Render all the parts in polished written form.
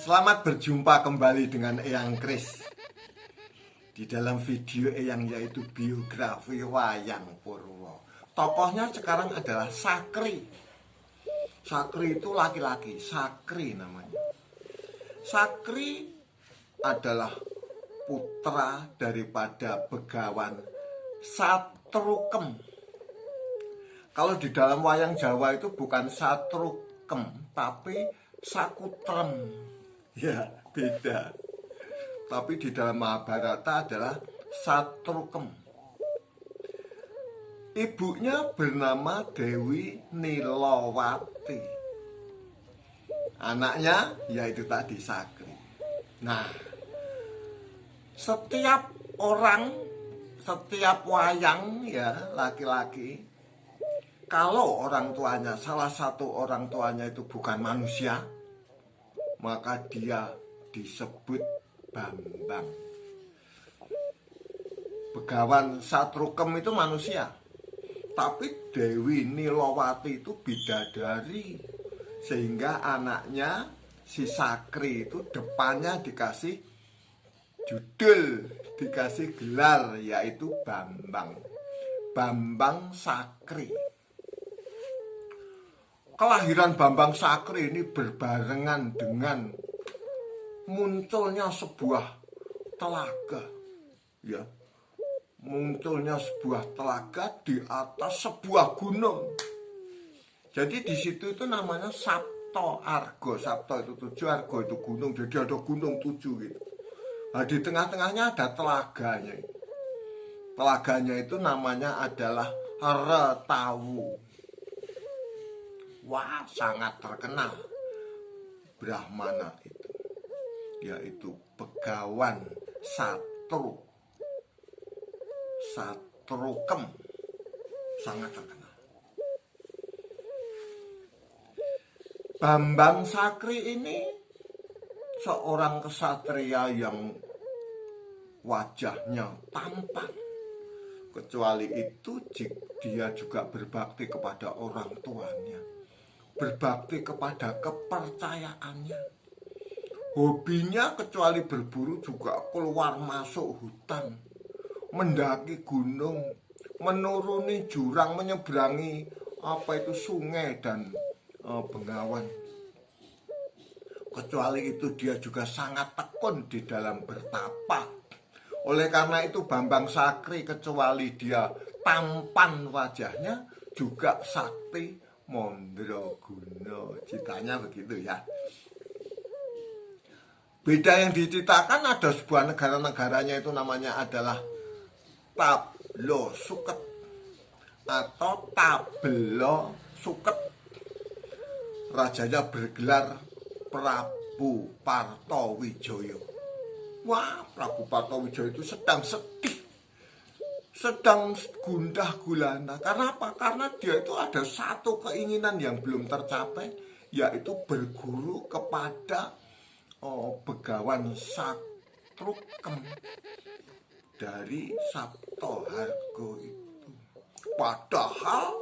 Selamat berjumpa kembali dengan Eyang Kris. Di dalam video Eyang yaitu biografi Wayang Purwo. Tokohnya sekarang adalah Sakri. Sakri itu laki-laki, Sakri namanya. Sakri adalah putra daripada Begawan Satrukem. Kalau di dalam wayang Jawa itu bukan Satrukem, tapi Sakutrem. Ya, beda. Tapi di dalam Mahabharata adalah Satrukem. Ibunya bernama Dewi Nilowati. Anaknya yaitu tadi Sakri. Nah, setiap wayang ya laki-laki, kalau orang tuanya, salah satu orang tuanya itu bukan manusia, maka dia disebut Bambang. Begawan Satrukem itu manusia, tapi Dewi Nilowati itu bidadari, sehingga anaknya si Sakri itu depannya dikasih judul, dikasih gelar, yaitu Bambang. Bambang Sakri. Kelahiran Bambang Sakri ini berbarengan dengan munculnya sebuah telaga, ya, munculnya sebuah telaga di atas sebuah gunung. Jadi di situ itu namanya Sapto Argo. Sapto itu 7, Argo itu gunung. Jadi ada gunung 7 gitu. Nah, di tengah-tengahnya ada telaganya. Telaganya itu namanya adalah Retawu. Wah, sangat terkenal Brahmana itu, yaitu Begawan Satrukem, sangat terkenal. Bambang Sakri ini seorang kesatria yang wajahnya tampan. Kecuali itu dia juga berbakti kepada orang tuanya, berbakti kepada kepercayaannya. Hobinya kecuali berburu juga keluar masuk hutan, mendaki gunung, menuruni jurang, menyeberangi sungai dan bengawan. Kecuali itu dia juga sangat tekun di dalam bertapa. Oleh karena itu Bambang Sakri kecuali dia tampan wajahnya, juga sakti Mondraguna. Ceritanya begitu ya. Beda yang diceritakan, ada sebuah negara-negaranya itu namanya adalah Tablo Suket atau Tablo Suket. Rajanya bergelar Prabu Partowijoyo. Wah, Prabu Partowijoyo itu sedang sedih, sedang gundah gulana. Karena apa? Karena dia itu ada satu keinginan yang belum tercapai, yaitu berguru kepada Begawan Satrukem dari Sapto Hargo itu. Padahal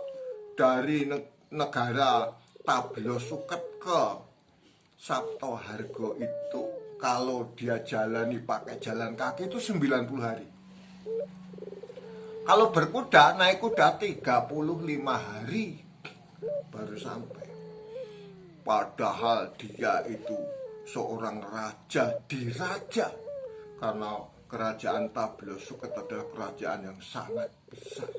dari negara Tablo Suket ke Sapto Hargo itu, kalau dia jalani pakai jalan kaki itu 90 hari. Kalau berkuda, naik kuda 35 hari baru sampai. Padahal dia itu seorang raja di raja, karena kerajaan Tablo Suket adalah kerajaan yang sangat besar.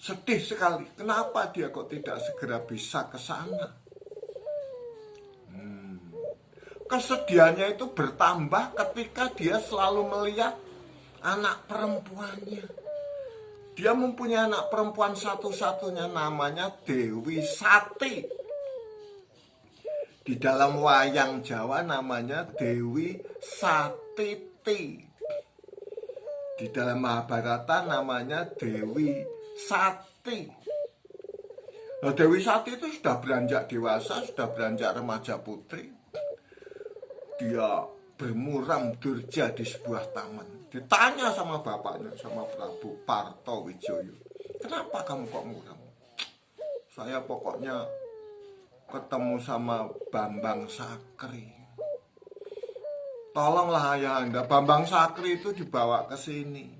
Sedih sekali, kenapa dia kok tidak segera bisa ke sana? Kesedihannya itu bertambah ketika dia selalu melihat anak perempuannya. Dia mempunyai anak perempuan satu-satunya, namanya Dewi Sati. Di dalam wayang Jawa namanya Dewi Satiti. Di dalam Mahabharata namanya Dewi Sati. Nah, Dewi Sati itu sudah beranjak dewasa, sudah beranjak remaja putri. Dia bermuram durja di sebuah taman. Ditanya sama bapaknya, sama Prabu Partowijoyo, kenapa kamu kok muram? Saya pokoknya ketemu sama Bambang Sakri. tolonglah ayahanda, Bambang Sakri itu dibawa ke sini.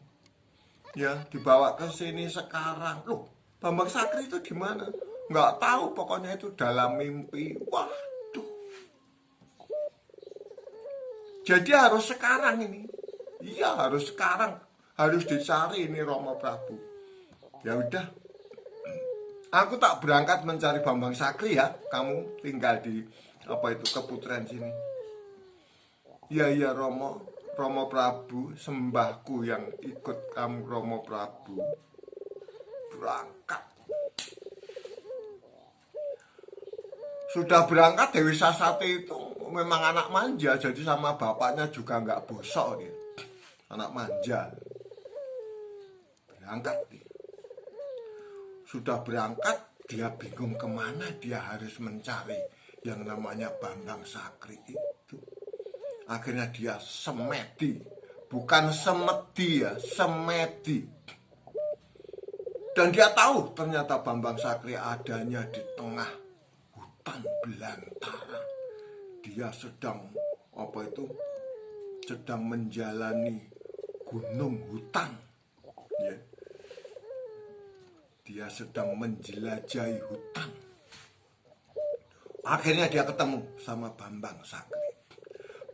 Ya, dibawa ke sini sekarang. Loh, Bambang Sakri itu di mana? Nggak tahu, pokoknya itu dalam mimpi. Waduh. Jadi harus sekarang ini. Iya, harus sekarang. Harus dicari ini Rama Prabu. Ya udah. Aku tak berangkat mencari Bambang Sakri ya. Kamu tinggal di Keputren sini. Iya Romo Prabu, sembahku yang ikut kamu Romo Prabu. Berangkat. Sudah berangkat, Dewi Sasati itu memang anak manja, jadi sama bapaknya juga nggak bosok dia. Anak manja. Berangkat dia. Sudah berangkat, dia bingung kemana dia harus mencari yang namanya Bambang Sakri itu. Akhirnya dia semedi, bukan semedi ya, semedi. Dan dia tahu ternyata Bambang Sakri adanya di tengah hutan belantara. Dia sedang sedang menjalani gunung hutan. Ya. Dia sedang menjelajahi hutan. Akhirnya dia ketemu sama Bambang Sakri.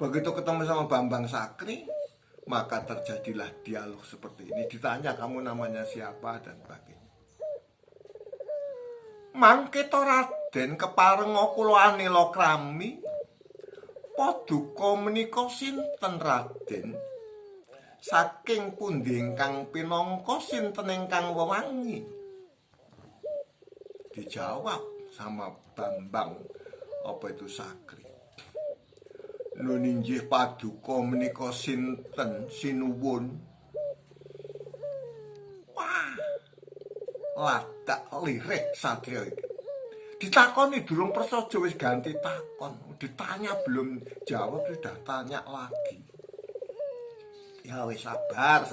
Begitu ketemu sama Bambang Sakri, maka terjadilah dialog seperti ini. Ditanya, kamu namanya siapa dan sebagainya. Mangke to Raden keparenga kula anila krami. Paduka menika sinten Raden? Saking pundi ingkang pinangka sinten ingkang wewangi? Dijawab sama Bambang Sakri. Nun inggih paduka menika sinten sinuwun. Wah, ladak lirik satria iki. Ditakoni durung prasaja wis ganti takon. Ditanya belum jawab sudah tanya lagi. Ya wis sabar.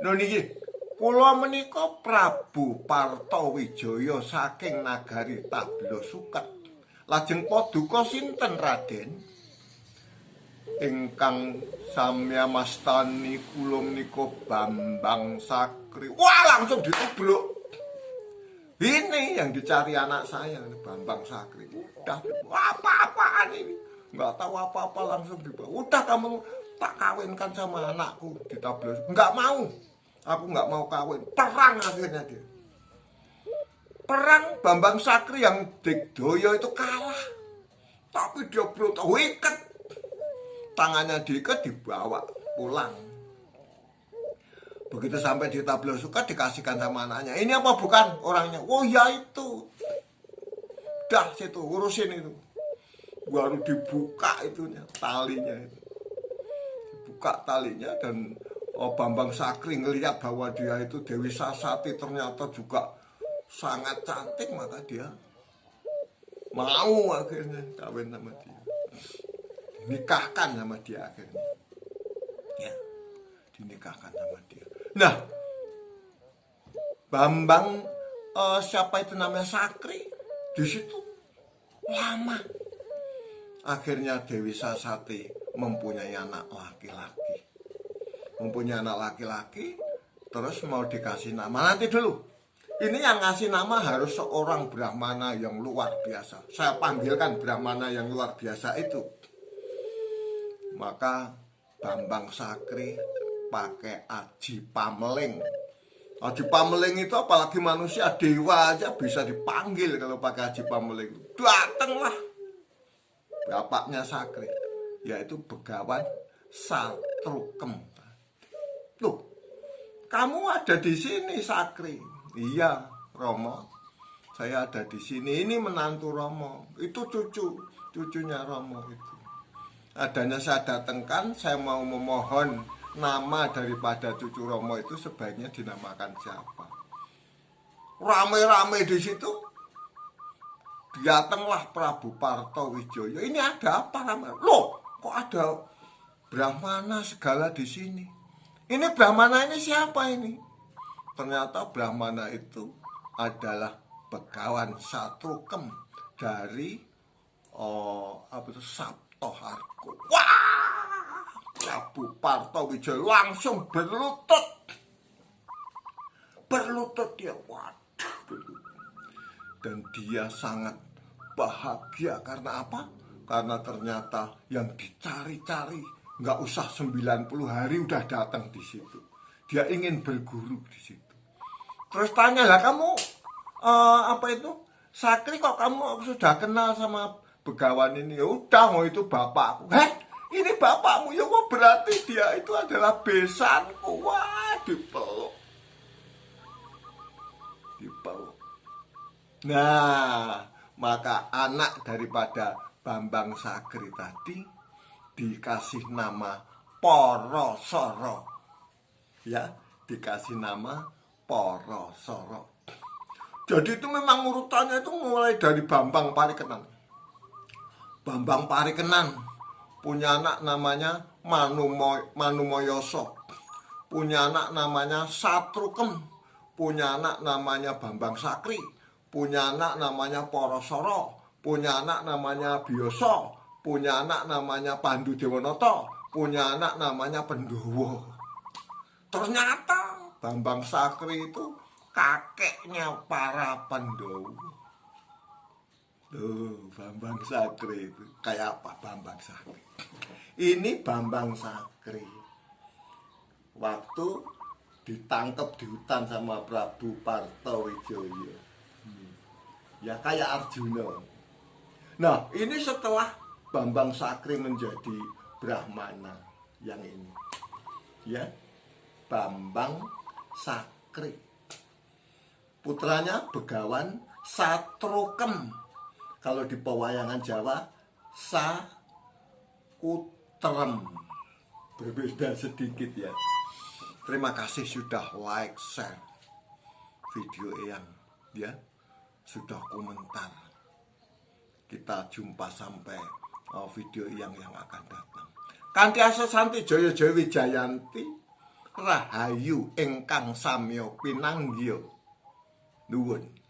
Nun inggih kula menika Prabu Partawijaya saking nagari Tablosuket. Lajeng paduka sinten Raden? Ingkang samya mastani kula menika Bambang Sakri. Wah, langsung ditubluk. Ini yang dicari anak saya, Bambang Sakri. Udah, apa-apaan ini? Nggak tahu apa-apa, langsung dibawa. Udah, kamu tak kawinkan sama anakku di Tablosuket. Nggak mau. Aku nggak mau kawin. Perang akhirnya dia. Perang, Bambang Sakri yang Digdaya itu kalah. Tapi dia brutal, ikat. Tangannya diikat, dibawa pulang. Begitu sampai di Tablosuket dikasihkan sama anaknya. Ini apa bukan orangnya? Oh ya itu. Dah situ, urusin itu. Baru dibuka itunya, talinya itu. Dibuka talinya dan Bambang Sakri ngelihat bahwa dia itu Dewi Sasati ternyata juga sangat cantik, maka dia mau akhirnya kawin sama dia, dinikahkan sama dia akhirnya. Ya, dinikahkan sama dia. Nah, Bambang siapa itu namanya Sakri di situ lama. Akhirnya Dewi Sasati mempunyai anak laki-laki. Mempunyai anak laki-laki, terus mau dikasih nama. Nanti dulu. Ini yang ngasih nama harus seorang Brahmana yang luar biasa. Saya panggilkan Brahmana yang luar biasa itu. Maka Bambang Sakri pakai Aji Pameling. Aji Pameling itu apalagi manusia, dewa aja bisa dipanggil kalau pakai Aji Pameling. Datanglah bapaknya Sakri, yaitu Begawan Satrukem. Loh, kamu ada di sini Sakri? Iya, Romo. Saya ada di sini. Ini menantu Romo. Itu cucunya Romo itu. Adanya saya datangkan, saya mau memohon nama daripada cucu Romo itu sebaiknya dinamakan siapa. Rame-rame di situ. Datanglah Prabu Partawijaya. Ini ada apa namanya? Loh, kok ada Brahmana segala di sini? Ini Brahmana ini siapa ini? Ternyata Brahmana itu adalah Begawan Satrukem dari Sabto Martoharko. Wah, Prabu Partowijaya langsung berlutut dia, waduh, berlutut. Dan dia sangat bahagia karena apa? Karena ternyata yang dicari-cari nggak usah 90 hari udah datang di situ. Dia ingin berguru di situ. Terus tanya lah, kamu apa itu? Sakri, kok kamu sudah kenal sama Begawan ini? Ya udah, mau itu bapakku. Heh, ini bapakmu? Ya kok berarti dia itu adalah besanku. Wah, dipeluk. Nah, maka anak daripada Bambang Sakri tadi dikasih nama Porosoro. Ya, dikasih nama Porosoro. Jadi itu memang urutannya itu mulai dari Bambang Parikenan. Bambang Parikenan punya anak namanya Manumoyoso, punya anak namanya Satrukem, punya anak namanya Bambang Sakri, punya anak namanya Porosoro, punya anak namanya Biyoso, punya anak namanya Pandu Dewonoto, punya anak namanya Pendowo. Ternyata Bambang Sakri itu kakeknya para Pandowo. Tuh, Bambang Sakri itu kayak apa Bambang Sakri? Ini Bambang Sakri waktu ditangkap di hutan sama Prabu Partowijaya. Ya kayak Arjuna. Nah, ini setelah Bambang Sakri menjadi Brahmana yang ini. Ya, Bambang Sakri. Putranya Begawan Satrukem. Kalau di pewayangan Jawa Sakutrem. Berbeda sedikit ya. Terima kasih sudah like, share video Eyang ya. Sudah komentar. Kita jumpa sampai video yang akan datang. Kanthi asa Santi Jaya Jaya Wijayanti Rahayu ingkang samya pinanggya. Nuwun.